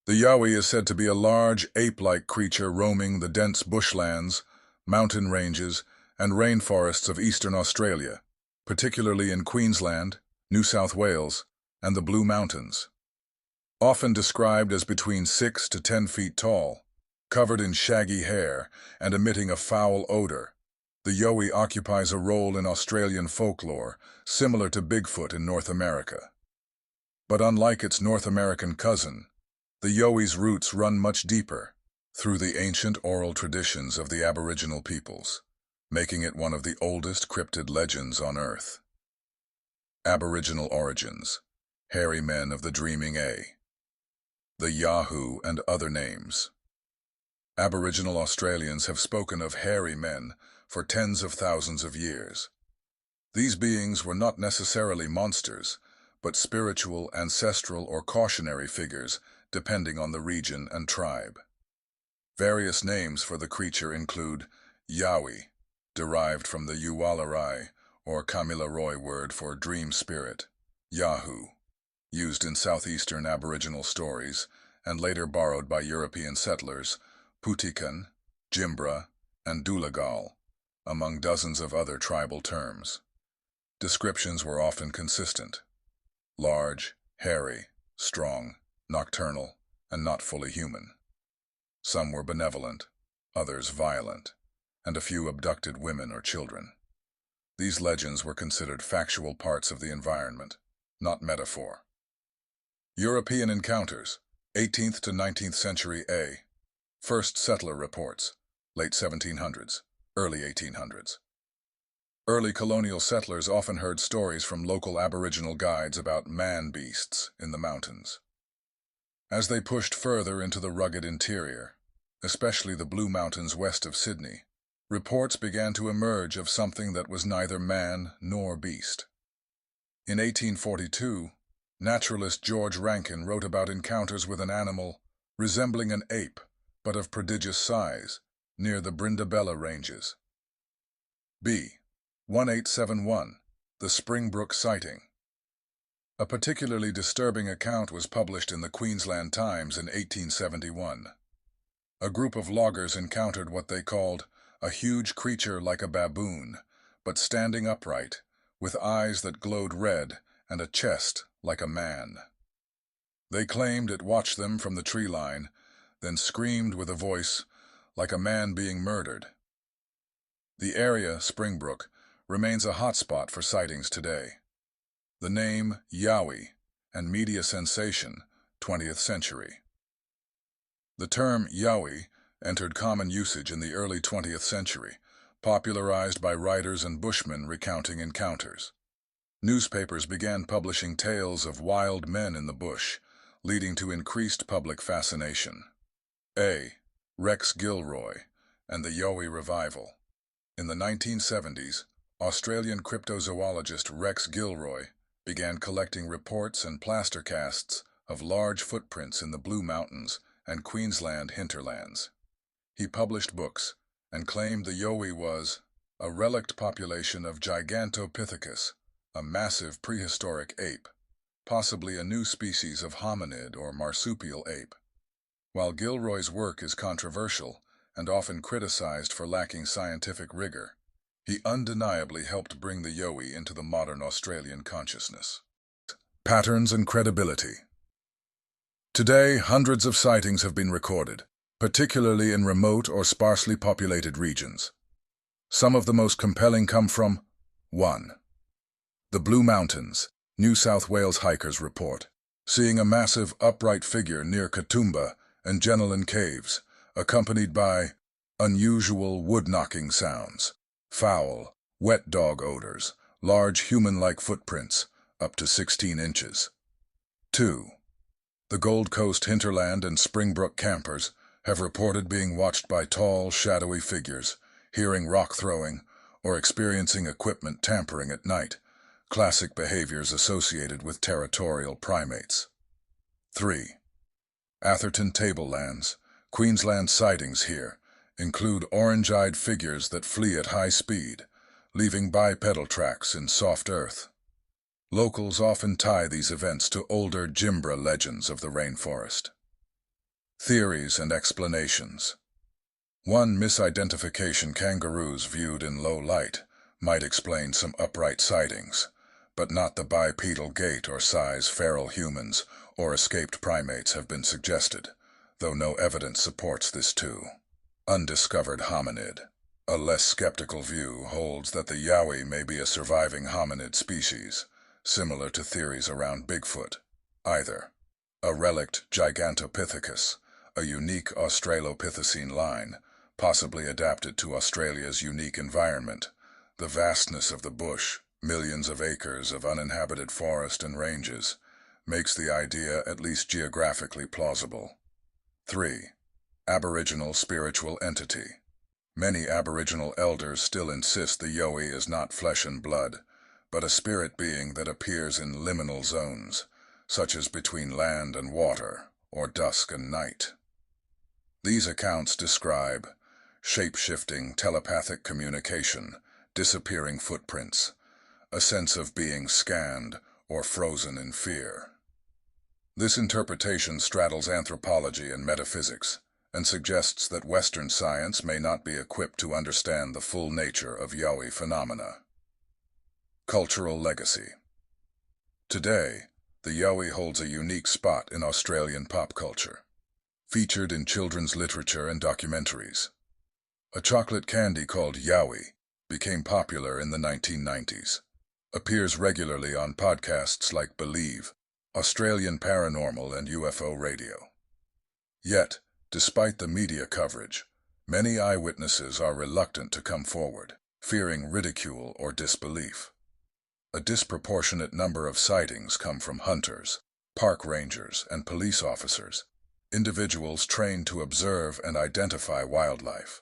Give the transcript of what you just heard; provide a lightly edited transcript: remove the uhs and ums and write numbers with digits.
The YOWIE is said to be a large, ape-like creature roaming the dense bushlands, mountain ranges, and rainforests of eastern Australia, particularly in Queensland, New South Wales, and the Blue Mountains. Often described as between 6 to 10 feet tall, covered in shaggy hair and emitting a foul odor, the YOWIE occupies a role in Australian folklore similar to Bigfoot in North America. But unlike its North American cousin, the YOWIE's roots run much deeper, through the ancient oral traditions of the Aboriginal peoples, making it one of the oldest cryptid legends on Earth. Aboriginal origins, hairy men of the Dreaming A, the Yahoo and other names. Aboriginal Australians have spoken of hairy men for tens of thousands of years. These beings were not necessarily monsters, but spiritual, ancestral, or cautionary figures depending on the region and tribe. Various names for the creature include YOWIE, derived from the YOWIE or Kamilaroi word for dream spirit, Yahoo, used in southeastern Aboriginal stories and later borrowed by European settlers, Putikan, Jimbra, and Doolagal, among dozens of other tribal terms. Descriptions were often consistent: large, hairy, strong, nocturnal, and not fully human. Some were benevolent, others violent, and a few abducted women or children. These legends were considered factual parts of the environment, not metaphor. European encounters, 18th to 19th century A. First settler reports, late 1700s, early 1800s. Early colonial settlers often heard stories from local Aboriginal guides about man-beasts in the mountains. As they pushed further into the rugged interior, especially the Blue Mountains west of Sydney, reports began to emerge of something that was neither man nor beast. In 1842, naturalist George Rankin wrote about encounters with an animal resembling an ape, but of prodigious size, near the Brindabella Ranges. B. 1871, the Springbrook sighting. A particularly disturbing account was published in the Queensland Times in 1871. A group of loggers encountered what they called a huge creature like a baboon, but standing upright, with eyes that glowed red and a chest like a man. They claimed it watched them from the tree line, then screamed with a voice like a man being murdered. The area, Springbrook, remains a hotspot for sightings today. The name YOWIE and media sensation, 20th century. The term YOWIE entered common usage in the early 20th century, popularized by writers and bushmen recounting encounters. Newspapers began publishing tales of wild men in the bush, leading to increased public fascination. A. Rex Gilroy and the YOWIE revival. In the 1970s, Australian cryptozoologist Rex Gilroy began collecting reports and plaster casts of large footprints in the Blue Mountains and Queensland hinterlands. He published books and claimed the YOWIE was a relict population of Gigantopithecus, a massive prehistoric ape, possibly a new species of hominid or marsupial ape. While Gilroy's work is controversial and often criticized for lacking scientific rigor, he undeniably helped bring the YOWIE into the modern Australian consciousness. Patterns and credibility. Today, hundreds of sightings have been recorded, particularly in remote or sparsely populated regions. Some of the most compelling come from 1. The Blue Mountains, New South Wales hikers report, seeing a massive upright figure near Katoomba and Jenolan Caves, accompanied by unusual wood-knocking sounds, foul, wet dog odors, large human-like footprints, up to 16 inches. 2. The Gold Coast hinterland and Springbrook campers have reported being watched by tall, shadowy figures, hearing rock throwing, or experiencing equipment tampering at night, classic behaviors associated with territorial primates. 3. Atherton Tablelands, Queensland sightings here include orange-eyed figures that flee at high speed, leaving bipedal tracks in soft earth. Locals often tie these events to older Jimbra legends of the rainforest. Theories and explanations. 1. Misidentification. Kangaroos viewed in low light might explain some upright sightings, but not the bipedal gait or size. Feral humans or escaped primates have been suggested, though no evidence supports this too. Undiscovered hominid. A less skeptical view holds that the YOWIE may be a surviving hominid species, similar to theories around Bigfoot. Either a relict Gigantopithecus, a unique Australopithecine line, possibly adapted to Australia's unique environment, the vastness of the bush, millions of acres of uninhabited forest and ranges, makes the idea at least geographically plausible. 3. Aboriginal spiritual entity. Many Aboriginal elders still insist the YOWIE is not flesh and blood, but a spirit being that appears in liminal zones, such as between land and water, or dusk and night. These accounts describe shape-shifting telepathic communication, disappearing footprints, a sense of being scanned or frozen in fear. This interpretation straddles anthropology and metaphysics, and suggests that Western science may not be equipped to understand the full nature of YOWIE phenomena. Cultural legacy. Today, the YOWIE holds a unique spot in Australian pop culture, featured in children's literature and documentaries. A chocolate candy called YOWIE became popular in the 1990s, appears regularly on podcasts like Believe, Australian Paranormal and UFO Radio. Yet, despite the media coverage, many eyewitnesses are reluctant to come forward, fearing ridicule or disbelief. A disproportionate number of sightings come from hunters, park rangers, and police officers, individuals trained to observe and identify wildlife.